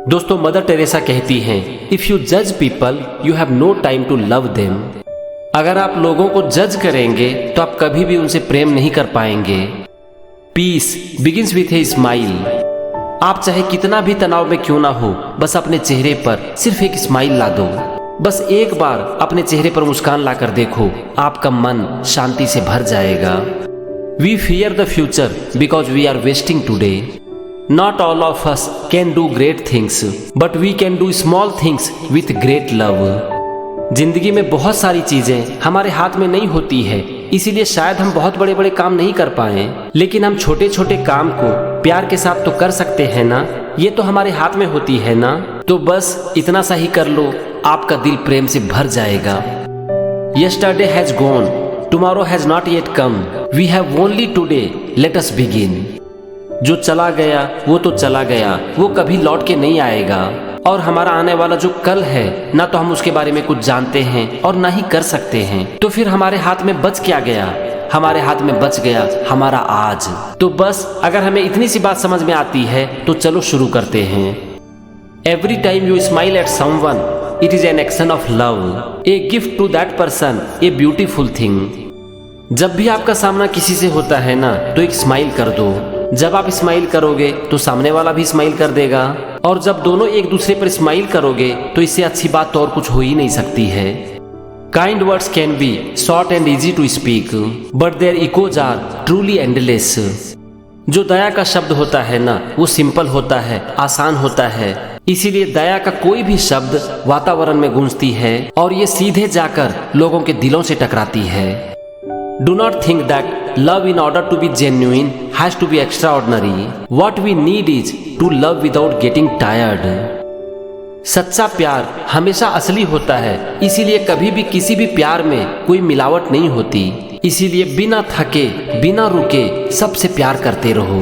दोस्तों, mother Teresa कहती हैं, इफ यू जज people you have no time to love them. अगर आप लोगों को जज करेंगे तो आप कभी भी उनसे प्रेम नहीं कर पाएंगे। Peace begins with a smile. आप चाहे कितना भी तनाव में क्यों ना हो, बस अपने चेहरे पर सिर्फ एक स्माइल ला दो। बस एक बार अपने चेहरे पर मुस्कान लाकर देखो, आपका मन शांति से भर जाएगा। We fear the future because we are wasting today. Not all of us can do great things, but we can do small things with great love. जिंदगी में बहुत सारी चीजें हमारे हाथ में नहीं होती है, इसीलिए शायद हम बहुत बड़े बड़े काम नहीं कर पाए, लेकिन हम छोटे छोटे काम को प्यार के साथ तो कर सकते हैं ना। ये तो हमारे हाथ में होती है ना। तो बस इतना सा ही कर लो, आपका दिल प्रेम से भर जाएगा। Yesterday has gone, tomorrow has not yet come. We have only today. Let us begin. जो चला गया वो तो चला गया, वो कभी लौट के नहीं आएगा। और हमारा आने वाला जो कल है, ना तो हम उसके बारे में कुछ जानते हैं और ना ही कर सकते हैं। तो फिर हमारे हाथ में बच क्या गया? हमारे हाथ में बच गया हमारा आज। तो बस अगर हमें इतनी सी बात समझ में आती है तो चलो शुरू करते हैं। Every time you smile at someone, it is an action of love, a gift to that person, a beautiful thing. जब भी आपका सामना किसी से होता है ना, तो एक स्माइल कर दो। जब आप स्माइल करोगे तो सामने वाला भी स्माइल कर देगा, और जब दोनों एक दूसरे पर स्माइल करोगे तो इससे अच्छी बात तो और कुछ हो ही नहीं सकती है। Kind words can be short and easy to speak, but their echoes are truly endless. जो दया का शब्द होता है ना, वो सिंपल होता है, आसान होता है, इसीलिए दया का कोई भी शब्द वातावरण में गूंजती है और ये सीधे जाकर लोगों के दिलों से टकराती है। Do not think that love in order to be genuine has to be extraordinary. What we need is to love without getting tired. सच्चा प्यार हमेशा असली होता है, इसीलिए कभी भी किसी भी प्यार में कोई मिलावट नहीं होती। इसीलिए बिना थके बिना रुके सबसे प्यार करते रहो।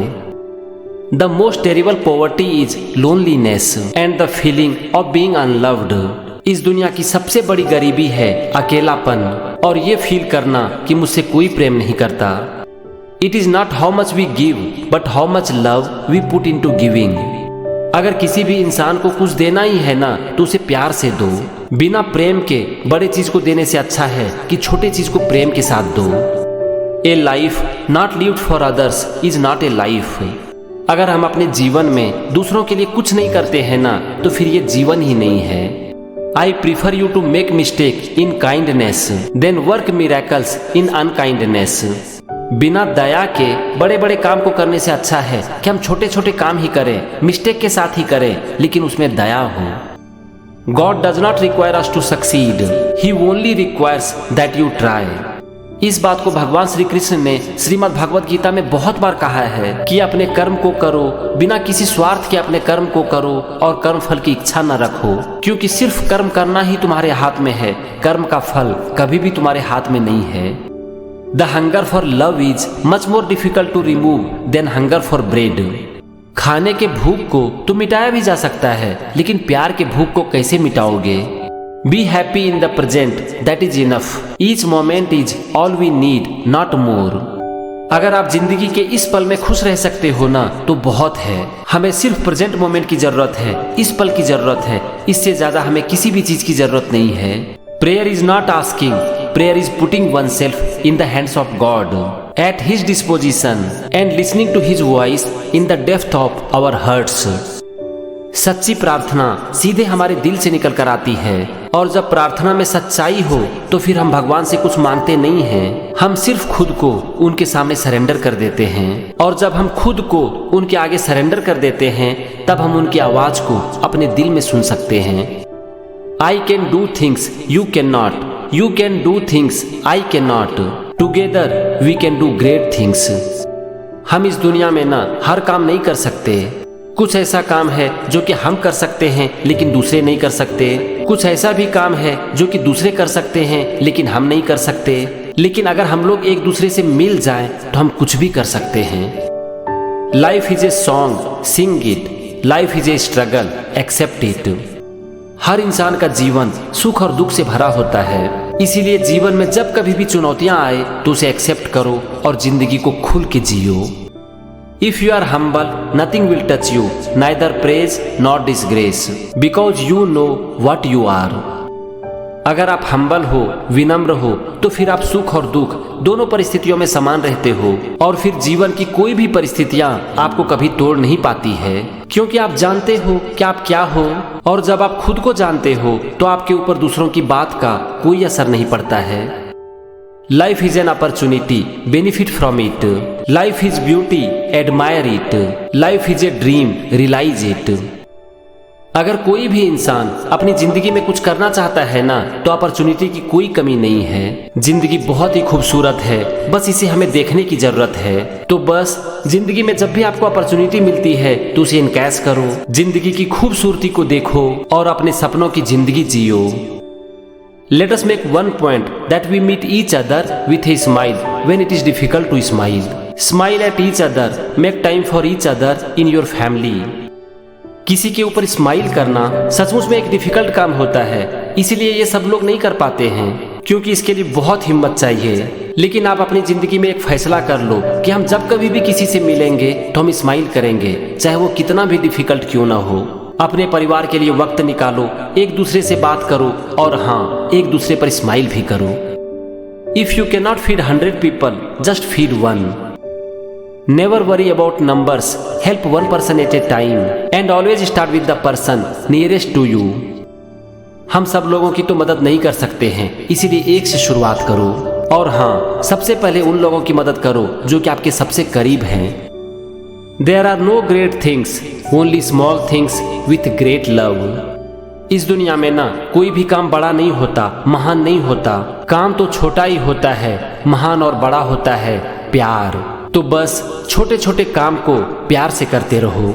The most terrible poverty is loneliness and the feeling of being unloved. इस दुनिया की सबसे बड़ी गरीबी है अकेलापन, और ये फील करना कि मुझसे कोई प्रेम नहीं करता। It is not how much we give but how much love we put in to giving. अगर किसी भी इंसान को कुछ देना ही है ना, तो उसे प्यार से दो। बिना प्रेम के बड़े चीज को देने से अच्छा है कि छोटे चीज को प्रेम के साथ दो। ए life not lived for others is not A life. अगर हम अपने जीवन में दूसरों के लिए कुछ नहीं करते हैं ना, तो फिर ये जीवन ही नहीं है। I prefer you to make mistake in kindness than work miracles in unkindness. बिना दया के बड़े बड़े काम को करने से अच्छा है कि हम छोटे छोटे काम ही करें, मिस्टेक के साथ ही करें, लेकिन उसमें दया हो। God does not require us to succeed. He only requires that you try. इस बात को भगवान श्री कृष्ण ने श्रीमद् भगवत गीता में बहुत बार कहा है कि अपने कर्म को करो, बिना किसी स्वार्थ के अपने कर्म को करो और कर्म फल की इच्छा न रखो, क्योंकि सिर्फ कर्म करना ही तुम्हारे हाथ में है, कर्म का फल कभी भी तुम्हारे हाथ में नहीं है। The hunger for love is much more difficult to remove than hunger for bread. खाने के भूख को तो मिटाया भी जा सकता है, लेकिन प्यार के भूख को कैसे मिटाओगे? Be happy in the present, that is enough. Each moment is all we need, not more. अगर आप जिंदगी के इस पल में खुश रह सकते हो ना, तो बहुत है। हमें सिर्फ प्रेजेंट मोमेंट की जरूरत है, इस पल की जरूरत है, इससे ज्यादा हमें किसी भी चीज की जरूरत नहीं है। Prayer is not asking, prayer is putting oneself in the hands of God at his disposition and listening to his voice in the depth of our hearts. सच्ची प्रार्थना सीधे हमारे दिल से निकल कर आती है, और जब प्रार्थना में सच्चाई हो तो फिर हम भगवान से कुछ मांगते नहीं हैं, हम सिर्फ खुद को उनके सामने सरेंडर कर देते हैं। और जब हम खुद को उनके आगे सरेंडर कर देते हैं, तब हम उनकी आवाज को अपने दिल में सुन सकते हैं। I can do things you can not, you can do things I can not, together we can do great things. हम इस दुनिया में ना हर काम नहीं कर सकते। कुछ ऐसा काम है जो कि हम कर सकते हैं लेकिन दूसरे नहीं कर सकते। कुछ ऐसा भी काम है जो कि दूसरे कर सकते हैं लेकिन हम नहीं कर सकते। लेकिन अगर हम लोग एक दूसरे से मिल जाएं तो हम कुछ भी कर सकते हैं। Life is a song, sing it. Life is a struggle, accept it. हर इंसान का जीवन सुख और दुख से भरा होता है, इसीलिए जीवन में जब कभी भी चुनौतियां आए तो उसे एक्सेप्ट करो और जिंदगी को खुल के जियो। If you are humble, nothing will touch you, neither praise nor disgrace, because you know what you are. अगर आप हम्बल हो, विनम्र हो, तो फिर आप सुख और दुख दोनों परिस्थितियों में समान रहते हो और फिर जीवन की कोई भी परिस्थितियां आपको कभी तोड़ नहीं पाती है, क्योंकि आप जानते हो कि आप क्या हो। और जब आप खुद को जानते हो तो आपके ऊपर दूसरों की बात का कोई असर नहीं पड़ता है। Life is an opportunity, benefit from it. Life is beauty, admire it. Life is a dream, realise it. अगर कोई भी इंसान अपनी जिंदगी में कुछ करना चाहता है ना, तो अपॉर्चुनिटी की कोई कमी नहीं है। जिंदगी बहुत ही खूबसूरत है, बस इसे हमें देखने की जरूरत है। तो बस जिंदगी में जब भी आपको अपॉर्चुनिटी मिलती है तो उसे इनकैश करो, जिंदगी की खूबसूरती को देखो और अपने सपनों की जिंदगी जियो। Let us make one point that we meet each other with a smile when it is difficult to smile. Smile at each other, make time for each other in your family. किसी के ऊपर smile करना सचमुच में एक difficult काम होता है, इसीलिए ये सब लोग नहीं कर पाते हैं, क्योंकि इसके लिए बहुत हिम्मत चाहिए। लेकिन आप अपनी जिंदगी में एक फैसला कर लो कि हम जब कभी भी किसी से मिलेंगे तो हम स्माइल करेंगे, चाहे वो कितना भी डिफिकल्ट क्यों ना हो। अपने परिवार के लिए वक्त निकालो, एक दूसरे से बात करो और हाँ, एक दूसरे पर स्माइल भी करो। If you can not feed 100 people, just feed 1। Never worry about numbers, help one person at a time and always start with the person nearest to you. हम सब लोगों की तो मदद नहीं कर सकते हैं, इसीलिए एक से शुरुआत करो और हाँ, सबसे पहले उन लोगों की मदद करो जो कि आपके सबसे करीब हैं। There are no great things, only small things with great love. इस दुनिया में ना कोई भी काम बड़ा नहीं होता, महान नहीं होता। काम तो छोटा ही होता है, महान और बड़ा होता है प्यार। तो बस छोटे छोटे काम को प्यार से करते रहो।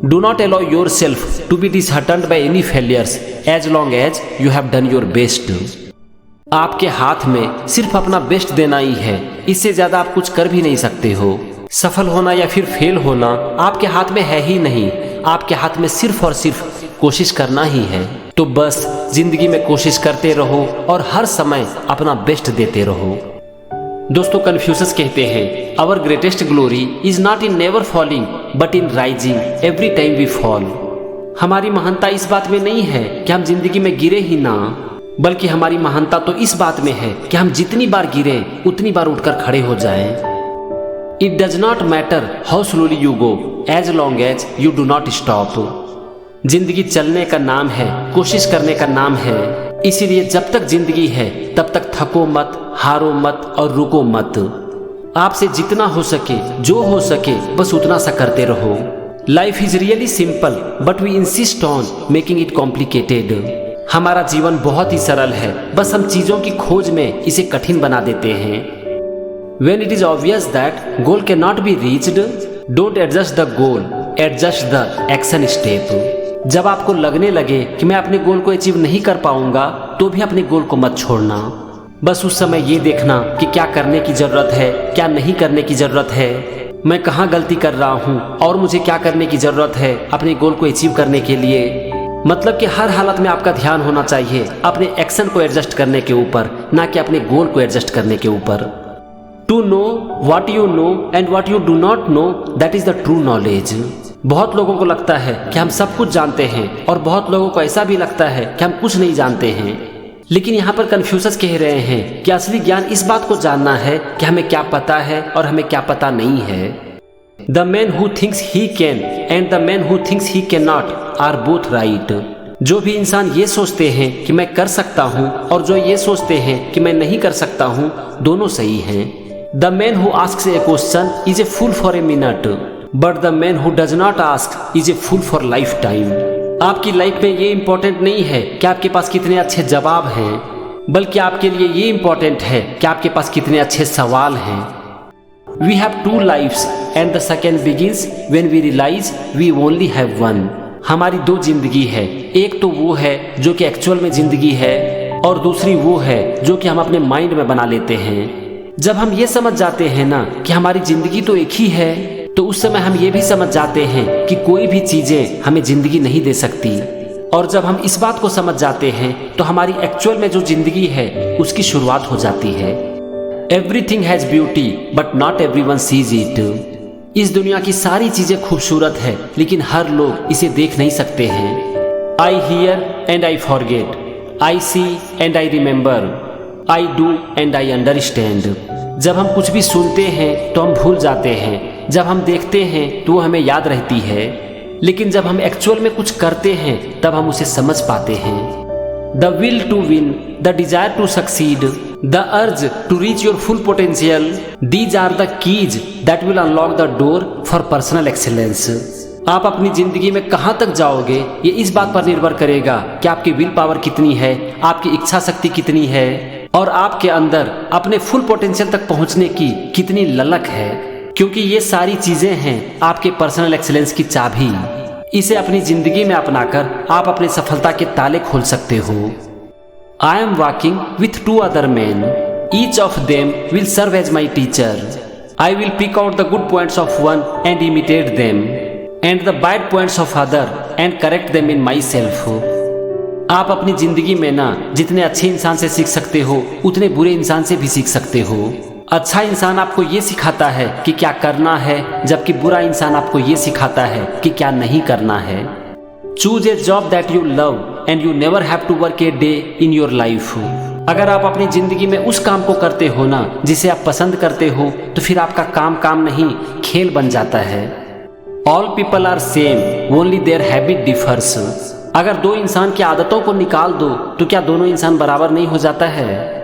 Do not allow yourself to be disheartened by any failures as long as you have done your best. आपके हाथ में सिर्फ अपना बेस्ट देना ही है, इससे ज्यादा आप कुछ कर भी नहीं सकते हो। सफल होना या फिर फेल होना आपके हाथ में है ही नहीं, आपके हाथ में सिर्फ और सिर्फ कोशिश करना ही है। तो बस जिंदगी में कोशिश करते रहो और हर समय अपना बेस्ट देते रहो। दोस्तों, कन्फ्यूशस कहते हैं our greatest glory is not in never falling but in rising every time we fall. हमारी महानता इस बात में नहीं है कि हम जिंदगी में गिरे ही ना, बल्कि हमारी महानता तो इस बात में है कि हम जितनी बार गिरे उतनी बार उठकर खड़े हो जाएं। It does not matter how slowly you go as long as you do not stop. जिंदगी चलने का नाम है, कोशिश करने का नाम है, इसीलिए जब तक जिंदगी है तब तक थको मत, हारो मत और रुको मत। आपसे जितना हो सके, जो हो सके, बस उतना सा करते रहो। Life is really simple but we insist on making it complicated. हमारा जीवन बहुत ही सरल है, बस हम चीजों की खोज में इसे कठिन बना देते हैं। When it is obvious that goal cannot be reached, don't adjust the goal, adjust the action step. जब आपको लगने लगे कि मैं अपने गोल को अचीव नहीं कर पाऊंगा, तो भी अपने गोल को मत छोड़ना। बस उस समय ये देखना कि क्या करने की जरूरत है, क्या नहीं करने की जरूरत है, मैं कहाँ गलती कर रहा हूँ और मुझे क्या करने की जरूरत है अपने गोल को अचीव करने के लिए। मतलब कि हर हालत में आपका ध्यान होना चाहिए अपने एक्शन को एडजस्ट करने के ऊपर, ना कि अपने गोल को एडजस्ट करने के ऊपर। To know what you know and what you do not know, that is the true knowledge. बहुत लोगों को लगता है कि हम सब कुछ जानते हैं और बहुत लोगों को ऐसा भी लगता है कि हम कुछ नहीं जानते हैं। लेकिन यहाँ पर कन्फ्यूशस कह रहे हैं कि असली ज्ञान इस बात को जानना है कि हमें क्या पता है और हमें क्या पता नहीं है। The man who thinks he can and the man who thinks he can not are both right. जो भी इंसान ये सोचते हैं कि मैं कर सकता हूँ और जो ये सोचते हैं कि मैं नहीं कर सकता हूँ, दोनों सही हैं। The man who asks a question is a fool for a minute, but the man who does not ask is a fool for lifetime. आपकी लाइफ में ये इंपॉर्टेंट नहीं है कि आपके पास कितने अच्छे जवाब हैं, बल्कि आपके लिए ये इंपॉर्टेंट है कि आपके पास कितने अच्छे सवाल हैं। We have two lives and the second begins when we realise we only have one. हमारी दो जिंदगी है, एक तो वो है जो कि एक्चुअल में जिंदगी है और दूसरी वो है जो कि हम अपने माइंड में बना लेते हैं। जब हम ये समझ जाते हैं ना कि हमारी जिंदगी तो एक ही है, तो उस समय हम ये भी समझ जाते हैं कि कोई भी चीजें हमें जिंदगी नहीं दे सकती। और जब हम इस बात को समझ जाते हैं तो हमारी एक्चुअल में जो जिंदगी है उसकी शुरुआत हो जाती है। Everything has beauty but not everyone sees it. इस दुनिया की सारी चीजें खूबसूरत है, लेकिन हर लोग इसे देख नहीं सकते हैं। I hear and I forget, I see and I remember, I do and I understand. जब हम कुछ भी सुनते हैं तो हम भूल जाते हैं, जब हम देखते हैं तो वो हमें याद रहती है, लेकिन जब हम एक्चुअल में कुछ करते हैं तब हम उसे समझ पाते हैं। The will to win, the desire to succeed, the urge to reach your full potential, these are the keys that will unlock the door for personal excellence. आप अपनी जिंदगी में कहाँ तक जाओगे ये इस बात पर निर्भर करेगा कि आपकी विल पावर कितनी है, आपकी इच्छा शक्ति कितनी है और आपके अंदर अपने फुल पोटेंशियल तक पहुँचने की कितनी ललक है, क्योंकि ये सारी चीजें हैं आपके पर्सनल एक्सेलेंस की चाबी। इसे अपनी जिंदगी में अपनाकर आप अपनी सफलता के ताले खोल सकते हो। I am walking with 2 other men. Each of them will serve as my teacher. I will pick out the good points of one and imitate them, and the bad points of other and correct them in myself. आप अपनी जिंदगी में ना जितने अच्छे इंसान से सीख सकते हो उतने बुरे इंसान से भी सीख सकते हो। अच्छा इंसान आपको ये सिखाता है कि क्या करना है, जबकि बुरा इंसान आपको ये सिखाता है कि क्या नहीं करना है। Choose a job that you love and you never have to work a day in your life. अगर आप अपनी जिंदगी में उस काम को करते हो ना जिसे आप पसंद करते हो, तो फिर आपका काम नहीं खेल बन जाता है। All people are same, only their habit differs. अगर 2 इंसान की आदतों को निकाल दो तो क्या दोनों इंसान बराबर नहीं हो जाता है?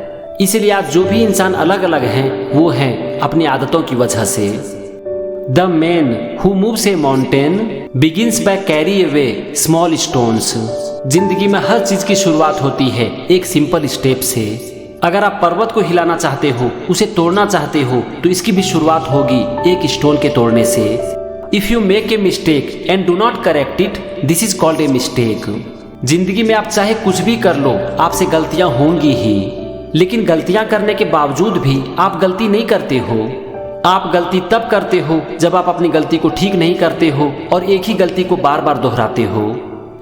इसलिए आज जो भी इंसान अलग अलग हैं वो हैं अपनी आदतों की वजह से। The man who moves A mountain begins bye carry away small stones. जिंदगी में हर चीज की शुरुआत होती है एक सिंपल स्टेप से। अगर आप पर्वत को हिलाना चाहते हो, उसे तोड़ना चाहते हो, तो इसकी भी शुरुआत होगी एक स्टोन के तोड़ने से। If you make a mistake and do not correct it, this is called a mistake. जिंदगी में आप चाहे कुछ भी कर लो, आपसे गलतियां होंगी ही, लेकिन गलतियां करने के बावजूद भी आप गलती नहीं करते हो। आप गलती तब करते हो जब आप अपनी गलती को ठीक नहीं करते हो और एक ही गलती को बार बार दोहराते हो।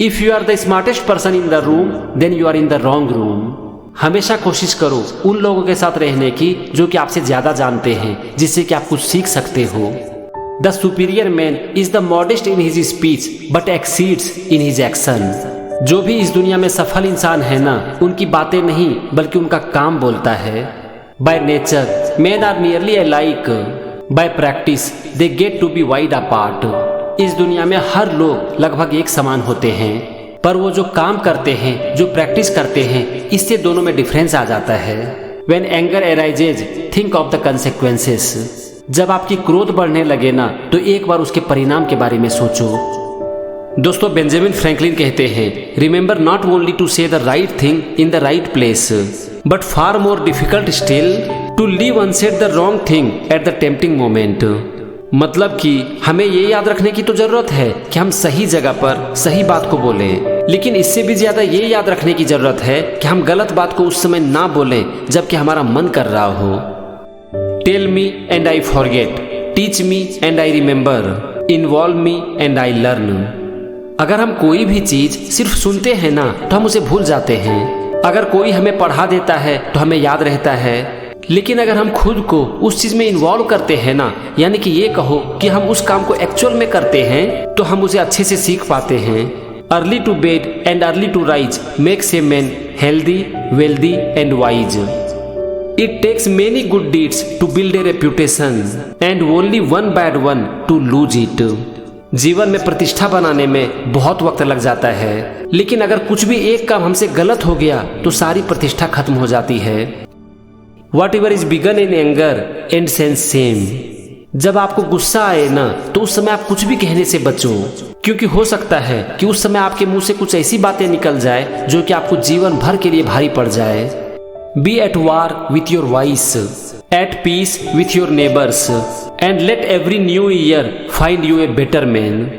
If you are the smartest person in the room, then you are in the wrong room. हमेशा कोशिश करो उन लोगों के साथ रहने की जो कि आपसे ज्यादा जानते हैं, जिससे कि आप कुछ सीख सकते हो। The superior man is the modest in his speech but exceeds in his action. जो भी इस दुनिया में सफल इंसान है ना, उनकी बातें नहीं बल्कि उनका काम बोलता है। By nature men are nearly alike, by practice they get to be wide apart. इस दुनिया में हर लोग लगभग एक समान होते हैं, पर वो जो काम करते हैं, जो प्रैक्टिस करते हैं, इससे दोनों में डिफरेंस आ जाता है। When anger arises, think of the consequences. जब आपकी क्रोध बढ़ने लगे ना, तो एक बार उसके परिणाम के बारे में सोचो। दोस्तों, बेंजामिन फ्रैंकलिन कहते हैं, remember not only to say the right thing in the right place, but far more difficult still to leave unsaid the wrong thing at the tempting moment. मतलब कि हमें ये याद रखने की तो जरूरत है कि हम सही जगह पर सही बात को बोलें, लेकिन इससे भी ज्यादा ये याद रखने की जरूरत है कि हम गलत बात को उस समय ना बोलें जबकि हमारा मन कर रहा हो। Tell me and I forget, teach me and I remember, involve me and I learn. अगर हम कोई भी चीज सिर्फ सुनते हैं ना, तो हम उसे भूल जाते हैं। अगर कोई हमें पढ़ा देता है तो हमें याद रहता है, लेकिन अगर हम खुद को उस चीज में इन्वॉल्व करते हैं ना, यानी कि ये कहो कि हम उस काम को एक्चुअल में करते हैं, तो हम उसे अच्छे से सीख पाते हैं। Early to bed and early to rise makes a man healthy, wealthy and wise. It takes many good deeds to build a reputation and only one bad one to lose it. जीवन में प्रतिष्ठा बनाने में बहुत वक्त लग जाता है, लेकिन अगर कुछ भी एक काम हमसे गलत हो गया तो सारी प्रतिष्ठा खत्म हो जाती है। What ever is begin in anger and sense same. जब आपको गुस्सा आए ना, तो उस समय आप कुछ भी कहने से बचो, क्योंकि हो सकता है कि उस समय आपके मुंह से कुछ ऐसी बातें निकल जाए जो कि आपको जीवन भर के लिए भारी पड़ जाए। Be at war with your vice, at peace with your neighbours and let every new year find you a better man.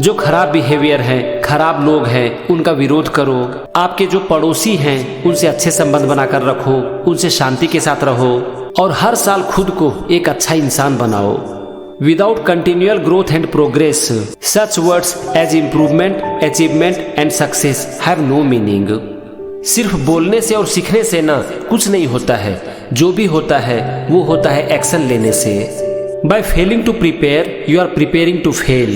जो खराब बिहेवियर हैं, खराब लोग हैं, उनका विरोध करो। आपके जो पड़ोसी हैं उनसे अच्छे संबंध बनाकर रखो, उनसे शांति के साथ रहो और हर साल खुद को एक अच्छा इंसान बनाओ। Without continual growth and progress, such words as improvement, achievement and success have no meaning. सिर्फ बोलने से और सीखने से ना कुछ नहीं होता है, जो भी होता है वो होता है एक्शन लेने से। By failing to prepare you are preparing to fail.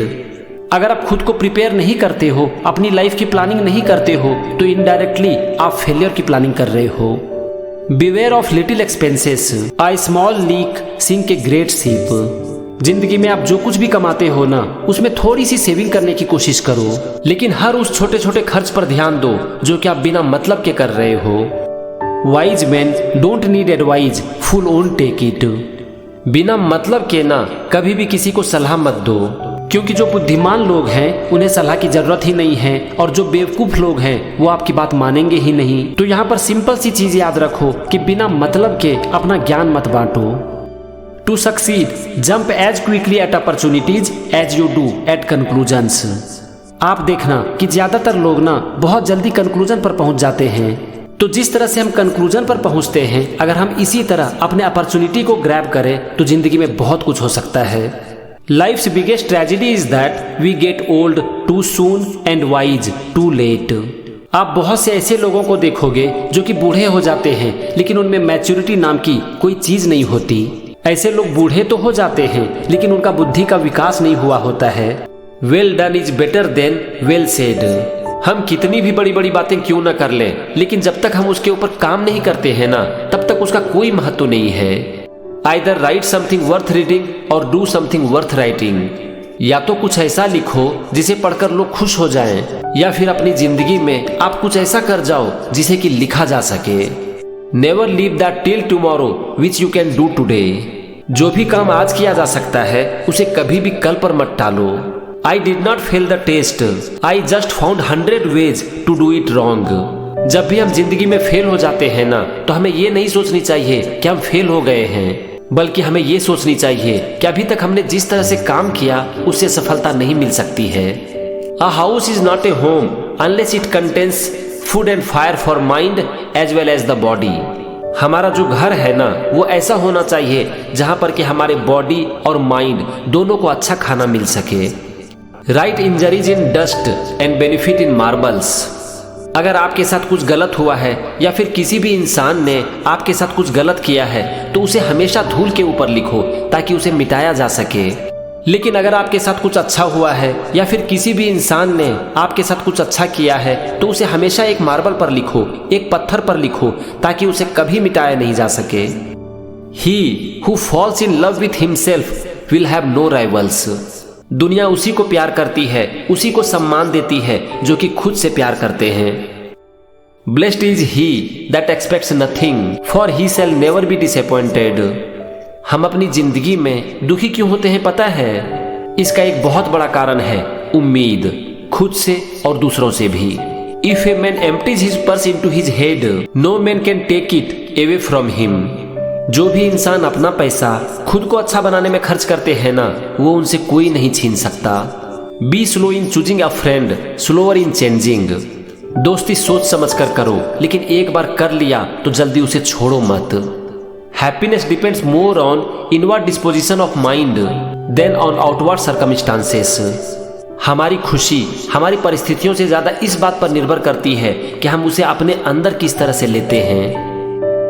अगर आप खुद को प्रिपेयर नहीं करते हो, अपनी लाइफ की प्लानिंग नहीं करते हो, तो इनडायरेक्टली आप फेलियर की प्लानिंग कर रहे हो। Beware of little expenses, a small leak sink a great ship. जिंदगी में आप जो कुछ भी कमाते हो ना, उसमें थोड़ी सी सेविंग करने की कोशिश करो, लेकिन हर उस छोटे छोटे खर्च पर ध्यान दो जो कि आप बिना मतलब के कर रहे हो। Wise man don't need advice, fool won't take it. बिना मतलब के ना कभी भी किसी को सलाह मत दो, क्योंकि जो बुद्धिमान लोग हैं उन्हें सलाह की जरूरत ही नहीं है, और जो बेवकूफ लोग हैं वो आपकी बात मानेंगे ही नहीं। तो यहाँ पर सिंपल सी चीज याद रखो कि बिना मतलब के अपना ज्ञान मत बांटो। To succeed jump as quickly at opportunities as you do at conclusions. आप देखना कि ज्यादातर लोग ना बहुत जल्दी कंक्लूजन पर पहुंच जाते हैं। तो जिस तरह से हम कंक्लूजन पर पहुंचते हैं, अगर हम इसी तरह अपने अपॉर्चुनिटी को ग्रैब करें तो जिंदगी में बहुत कुछ हो सकता है। Life's biggest tragedy is that we get old too soon and wise too late। आप बहुत से ऐसे लोगों को देखोगे जो कि बूढ़े हो जाते हैं, लेकिन उनमें मैच्योरिटी नाम की कोई चीज नहीं होती। ऐसे लोग बूढ़े तो हो जाते हैं, लेकिन उनका बुद्धि का विकास नहीं हुआ होता है। Well done is better than well said. हम कितनी भी बड़ी बड़ी बातें क्यों ना कर लें, लेकिन जब तक हम उसके ऊपर काम नहीं करते हैं ना, तब तक उसका कोई महत्व नहीं है। Either write something worth reading or do something worth writing। या तो कुछ ऐसा लिखो जिसे पढ़कर लोग खुश हो जाएं, या फिर अपनी जिंदगी में आप कुछ ऐसा कर जाओ जिसे कि लिखा जा सके। Never leave that till tomorrow which you can do today। जो भी काम आज किया जा सकता है उसे कभी भी कल पर मत टालो। I did not fail the test, I just found 100 ways to do it wrong। जब भी हम जिंदगी में फेल हो जाते हैं ना, तो हमें ये नहीं सोचनी चाहिए कि हम फेल हो गए हैं, बल्कि हमें ये सोचनी चाहिए कि अभी तक हमने जिस तरह से काम किया उससे सफलता नहीं मिल सकती है। A house is not a home unless it contains food and fire for mind as well as the body. हमारा जो घर है ना, वो ऐसा होना चाहिए जहां पर कि हमारे बॉडी और माइंड दोनों को अच्छा खाना मिल सके। Right injuries in dust and benefit in marbles. अगर आपके साथ कुछ गलत हुआ है, या फिर किसी भी इंसान ने आपके साथ कुछ गलत किया है, तो उसे हमेशा धूल के ऊपर लिखो ताकि उसे मिटाया जा सके। लेकिन अगर आपके साथ कुछ अच्छा हुआ है, या फिर किसी भी इंसान ने आपके साथ कुछ अच्छा किया है, तो उसे हमेशा एक मार्बल पर लिखो, एक पत्थर पर लिखो, ताकि उसे कभी मिटाया नहीं जा सके। He who falls in love with himself will have no rivals। दुनिया उसी को प्यार करती है, उसी को सम्मान देती है जो कि खुद से प्यार करते हैं। Blessed is he that expects nothing, for he shall never be disappointed। हम अपनी जिंदगी में दुखी क्यों होते हैं पता है? इसका एक बहुत बड़ा कारण है उम्मीद, खुद से और दूसरों से भी। If a man empties his purse into his head, no man can take it away from him। जो भी इंसान अपना पैसा खुद को अच्छा बनाने में खर्च करते हैं ना, वो उनसे कोई नहीं छीन सकता। Be slow in choosing a friend, slower in changing. दोस्ती सोच समझ कर करो, लेकिन एक बार कर लिया तो जल्दी उसे छोड़ो मत। Happiness depends more on inward disposition of mind than on outward circumstances. हमारी खुशी हमारी परिस्थितियों से ज्यादा इस बात पर निर्भर करती है कि हम उसे अपने अंदर किस तरह से लेते हैं।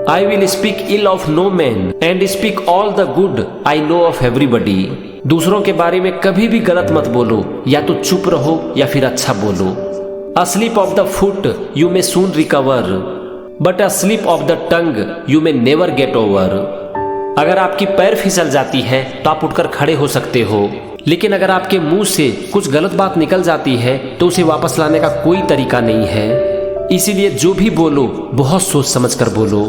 I will speak ill of no man and speak all the good I know of everybody। दूसरों के बारे में कभी भी गलत मत बोलो, या तो चुप रहो या फिर अच्छा बोलो। A slip of the foot you may soon recover, but a slip of the tongue you may never get over। अगर आपकी पैर फिसल जाती है तो आप उठकर खड़े हो सकते हो, लेकिन अगर आपके मुंह से कुछ गलत बात निकल जाती है तो उसे वापस लाने का कोई तरीका नहीं है। इसीलिए जो भी बोलो बहुत सोच समझ कर बोलो।